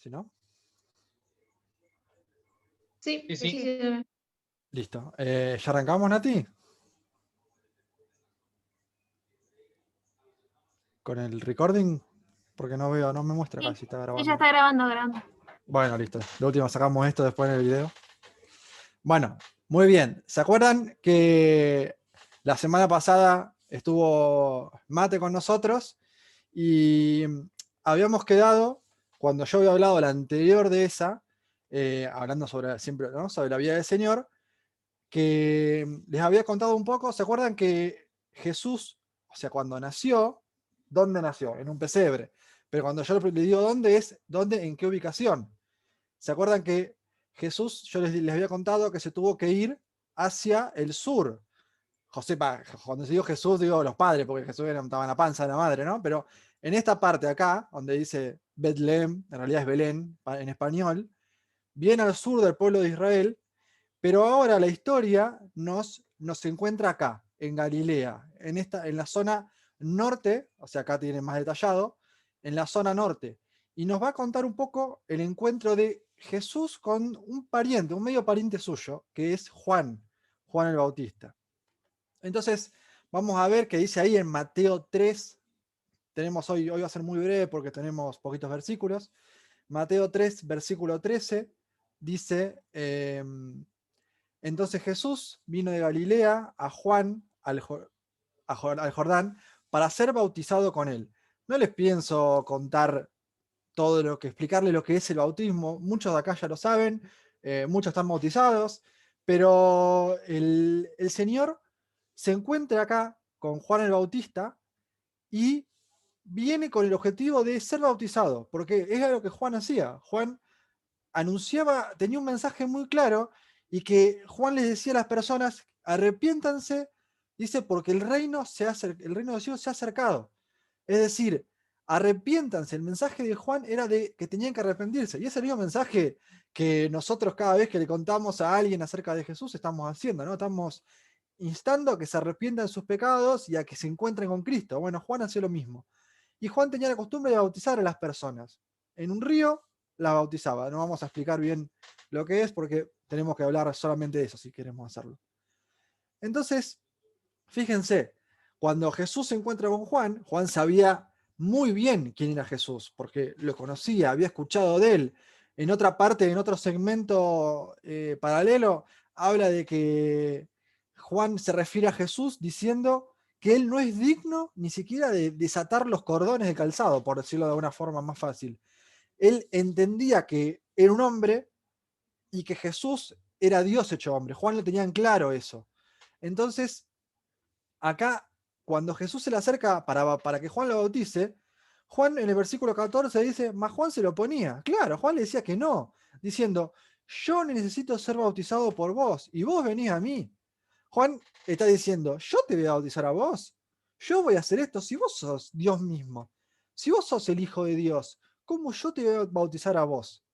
¿Sí, no? Sí, Sí, sí, sí. sí. Listo. ¿Ya arrancamos, Nati? ¿Con el recording? Porque no veo, no me muestra acá Sí, si está sí, ya grabando. está grabando. Bueno, listo. De última sacamos esto después en el video. Bueno, muy bien. ¿Se acuerdan que la semana pasada estuvo Mate con nosotros? Y habíamos quedado, cuando yo había hablado la anterior de esa, hablando sobre siempre, ¿no?, sobre la vida del Señor, que les había contado un poco. ¿Se acuerdan que Jesús, o sea, cuando nació, ¿dónde nació? En un pesebre. Pero cuando yo le digo dónde, es dónde, en qué ubicación. ¿Se acuerdan que Jesús, yo les había contado que se tuvo que ir hacia el sur? Cuando se digo Jesús, digo los padres, porque Jesús estaba en la panza de la madre, ¿no? Pero en esta parte acá, donde dice Betlehem, en realidad es Belén en español, bien al sur del pueblo de Israel, pero ahora la historia nos encuentra acá, en Galilea, en la zona norte, o sea, acá tiene más detallado, en la zona norte. Y nos va a contar un poco el encuentro de Jesús con un pariente, un medio pariente suyo, que es Juan, Juan el Bautista. Entonces, vamos a ver qué dice ahí en Mateo 3. Hoy va a ser muy breve porque tenemos poquitos versículos. Mateo 3, versículo 13, dice: entonces Jesús vino de Galilea a Juan, al Jordán, para ser bautizado con él. No les pienso contar todo lo que, explicarles lo que es el bautismo. Muchos de acá ya lo saben, muchos están bautizados, pero el Señor se encuentra acá con Juan el Bautista y viene con el objetivo de ser bautizado, porque es lo que Juan hacía. Juan anunciaba, tenía un mensaje muy claro, y que Juan les decía a las personas: arrepiéntanse, dice, porque el reino el reino de los cielos se ha acercado. Es decir, arrepiéntanse. El mensaje de Juan era de que tenían que arrepentirse. Y es el mismo mensaje que nosotros, cada vez que le contamos a alguien acerca de Jesús, estamos haciendo, ¿no? Estamos instando a que se arrepientan de sus pecados y a que se encuentren con Cristo. Bueno, Juan hacía lo mismo. Y Juan tenía la costumbre de bautizar a las personas. En un río las bautizaba. No vamos a explicar bien lo que es, porque tenemos que hablar solamente de eso si queremos hacerlo. Entonces, fíjense, cuando Jesús se encuentra con Juan, Juan sabía muy bien quién era Jesús, porque lo conocía, había escuchado de él. En otra parte, en otro segmento paralelo, habla de que Juan se refiere a Jesús diciendo que él no es digno ni siquiera de desatar los cordones de calzado, por decirlo de alguna forma más fácil. Él entendía que era un hombre y que Jesús era Dios hecho hombre. Juan lo tenía en claro eso. Entonces, acá, cuando Jesús se le acerca para que Juan lo bautice, Juan en el versículo 14 dice: mas Juan se lo ponía. Claro, Juan le decía que no, diciendo: yo necesito ser bautizado por vos y vos venís a mí. Juan está diciendo: yo te voy a bautizar a vos, yo voy a hacer esto. Si vos sos Dios mismo, si vos sos el Hijo de Dios, ¿cómo yo te voy a bautizar a vos?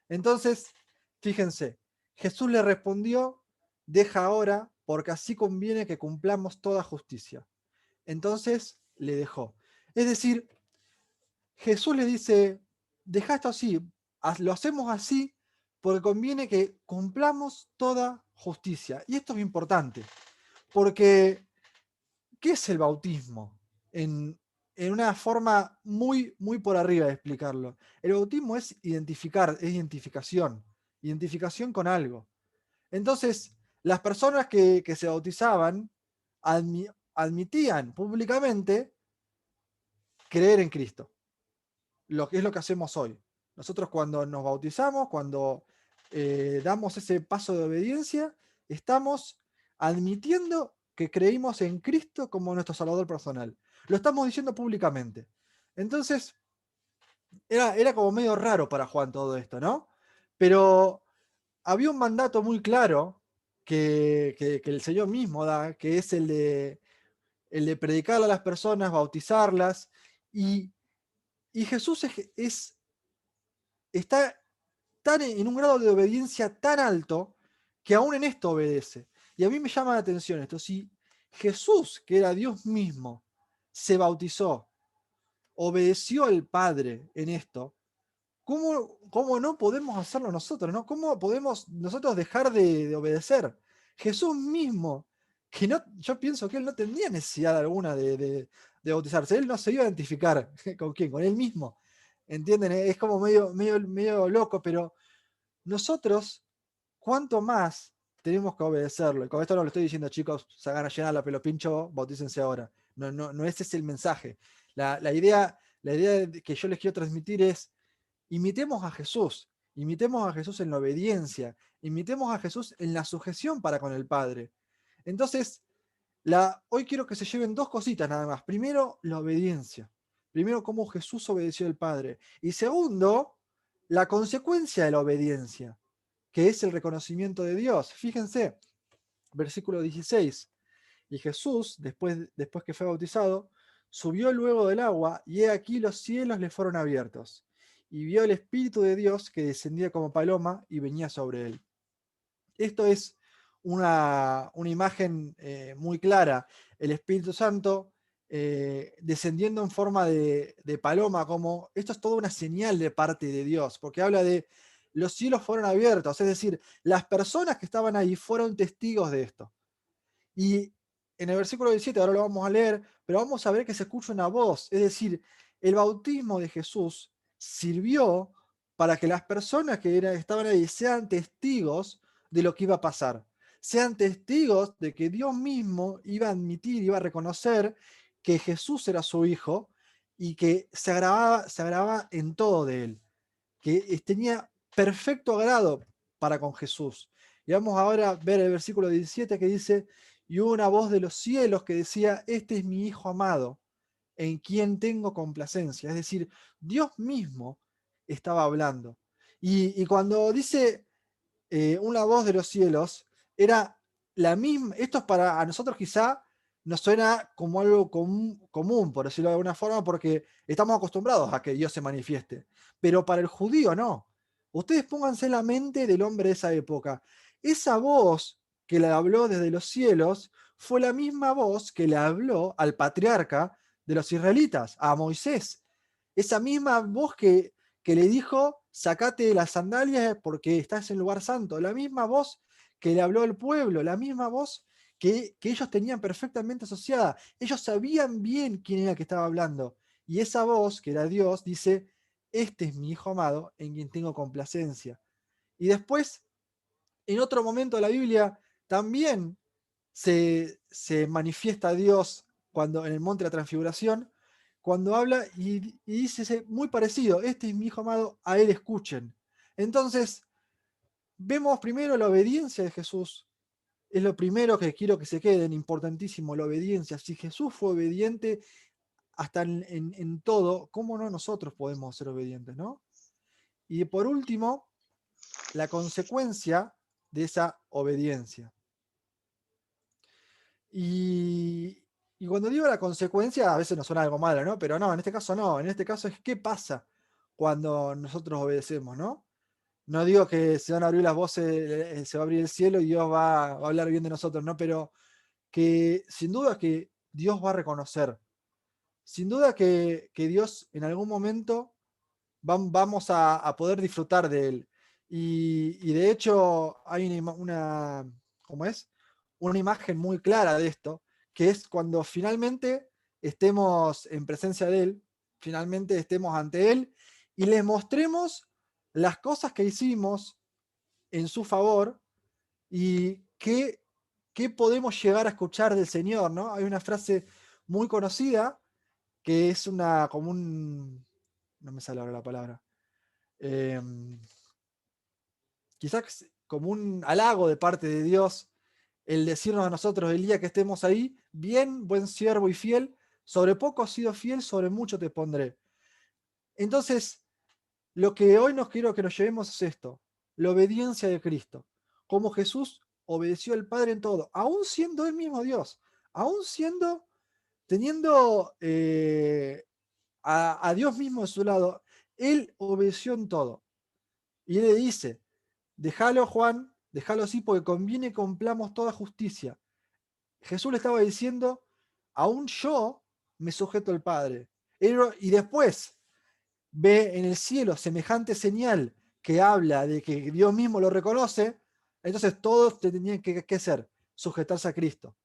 Entonces, fíjense, Jesús le respondió: deja ahora, porque así conviene que cumplamos toda justicia. Entonces le dejó. Es decir, Jesús le dice: deja esto así, lo hacemos así porque conviene que cumplamos toda justicia. Y esto es importante, porque ¿qué es el bautismo? En una forma muy, muy por arriba de explicarlo. El bautismo es identificar, es identificación, identificación con algo. Entonces, las personas que se bautizaban admitían públicamente creer en Cristo, lo que es lo que hacemos hoy. Nosotros, cuando nos bautizamos, cuando damos ese paso de obediencia, estamos admitiendo que creímos en Cristo como nuestro Salvador personal. Lo estamos diciendo públicamente. Entonces, era como medio raro para Juan todo esto, ¿no? Pero había un mandato muy claro que el Señor mismo da, que es el de predicarle a las personas, bautizarlas. Y Jesús está en un grado de obediencia tan alto que aún en esto obedece. Y a mí me llama la atención esto: si Jesús, que era Dios mismo, se bautizó, obedeció al Padre en esto, ¿Cómo no podemos hacerlo nosotros? ¿No? ¿Cómo podemos nosotros dejar de obedecer? Jesús mismo, que no, yo pienso que él no tendría necesidad alguna de bautizarse. Él no se iba a identificar con quién, con él mismo. ¿Entienden? Es como medio loco, pero nosotros, ¿cuánto más tenemos que obedecerlo? Y con esto no lo estoy diciendo, chicos, se hagan a llenar la pelo pincho, bautícense ahora. No ese es el mensaje. La idea que yo les quiero transmitir es: imitemos a Jesús, imitemos a Jesús en la obediencia, imitemos a Jesús en la sujeción para con el Padre. Entonces, hoy quiero que se lleven dos cositas nada más. Primero, la obediencia. Primero, cómo Jesús obedeció al Padre. Y segundo, la consecuencia de la obediencia, que es el reconocimiento de Dios. Fíjense, versículo 16. Y Jesús, después que fue bautizado, subió luego del agua, y he aquí los cielos le fueron abiertos. Y vio el Espíritu de Dios que descendía como paloma y venía sobre él. Esto es una imagen muy clara. El Espíritu Santo descendiendo en forma de paloma, como esto es toda una señal de parte de Dios, porque habla de los cielos fueron abiertos, es decir, las personas que estaban ahí fueron testigos de esto. Y en el versículo 17, ahora lo vamos a leer, pero vamos a ver que se escucha una voz, es decir, el bautismo de Jesús sirvió para que las personas que estaban ahí sean testigos de lo que iba a pasar, sean testigos de que Dios mismo iba a admitir, iba a reconocer que Jesús era su hijo y que se agradaba en todo de él, que tenía perfecto agrado para con Jesús. Y vamos ahora a ver el versículo 17 que dice: y hubo una voz de los cielos que decía, este es mi Hijo amado, en quien tengo complacencia. Es decir, Dios mismo estaba hablando. Y cuando dice una voz de los cielos, era la misma. Esto es para a nosotros quizá nos suena como algo común, por decirlo de alguna forma, porque estamos acostumbrados a que Dios se manifieste. Pero para el judío no. Ustedes pónganse en la mente del hombre de esa época. Esa voz que le habló desde los cielos fue la misma voz que le habló al patriarca de los israelitas, a Moisés. Esa misma voz que le dijo, sacate las sandalias porque estás en lugar santo. La misma voz que le habló al pueblo, la misma voz que ellos tenían perfectamente asociada. Ellos sabían bien quién era el que estaba hablando. Y esa voz, que era Dios, dice, este es mi Hijo amado en quien tengo complacencia. Y después, en otro momento de la Biblia, también se manifiesta Dios cuando en el monte de la transfiguración, cuando habla y dice muy parecido, este es mi Hijo amado, a él escuchen. Entonces, vemos primero la obediencia de Jesús. Es lo primero que quiero que se queden, importantísimo, la obediencia. Si Jesús fue obediente hasta en todo, ¿cómo no nosotros podemos ser obedientes, no? Y por último, la consecuencia de esa obediencia. Y, y cuando digo la consecuencia, a veces nos suena algo malo, ¿no? Pero no, en este caso no. En este caso es qué pasa cuando nosotros obedecemos, ¿no? No digo que se van a abrir las voces, se va a abrir el cielo y Dios va a hablar bien de nosotros, ¿no? Pero que sin duda que Dios va a reconocer. Sin duda que Dios en algún momento vamos a poder disfrutar de Él. Y de hecho hay ¿cómo es? Una imagen muy clara de esto, que es cuando finalmente estemos en presencia de Él, finalmente estemos ante Él y le mostremos las cosas que hicimos en su favor y qué podemos llegar a escuchar del Señor, ¿no? Hay una frase muy conocida que es no me sale ahora la palabra, em, quizás como un halago de parte de Dios, el decirnos a nosotros el día que estemos ahí, bien, buen siervo y fiel, sobre poco has sido fiel, sobre mucho te pondré. Entonces, lo que hoy nos quiero que nos llevemos es esto, la obediencia de Cristo, como Jesús obedeció al Padre en todo, aún siendo él mismo Dios, aún teniendo a Dios mismo de su lado, él obedeció en todo. Y él le dice, déjalo Juan, déjalo así porque conviene que cumplamos toda justicia. Jesús le estaba diciendo, aún yo me sujeto al Padre. Y después ve en el cielo semejante señal que habla de que Dios mismo lo reconoce, entonces todos tendrían que hacer, sujetarse a Cristo.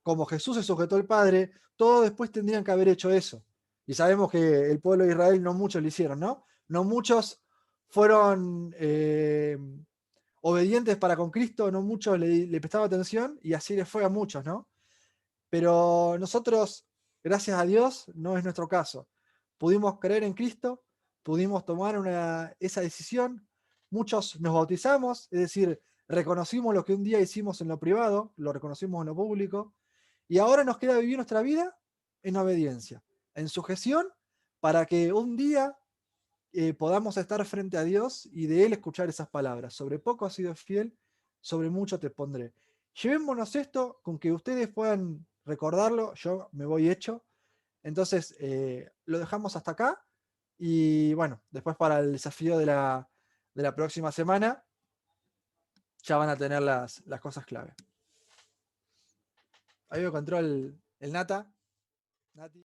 Como Jesús se sujetó al Padre, todos después tendrían que haber hecho eso. Y sabemos que el pueblo de Israel no muchos lo hicieron, ¿no? No muchos fueron obedientes para con Cristo, no muchos le prestaban atención y así les fue a muchos, ¿no? Pero nosotros, gracias a Dios, no es nuestro caso. Pudimos creer en Cristo, pudimos tomar esa decisión, muchos nos bautizamos, es decir, reconocimos lo que un día hicimos en lo privado, lo reconocimos en lo público, y ahora nos queda vivir nuestra vida en obediencia, en sujeción, para que un día podamos estar frente a Dios y de Él escuchar esas palabras. Sobre poco has sido fiel, sobre mucho te pondré. Llevémonos esto con que ustedes puedan recordarlo, yo me voy hecho. Entonces, lo dejamos hasta acá. Y bueno, después para el desafío de la próxima semana, ya van a tener las cosas clave. Ahí me encontró el Nata. Nati.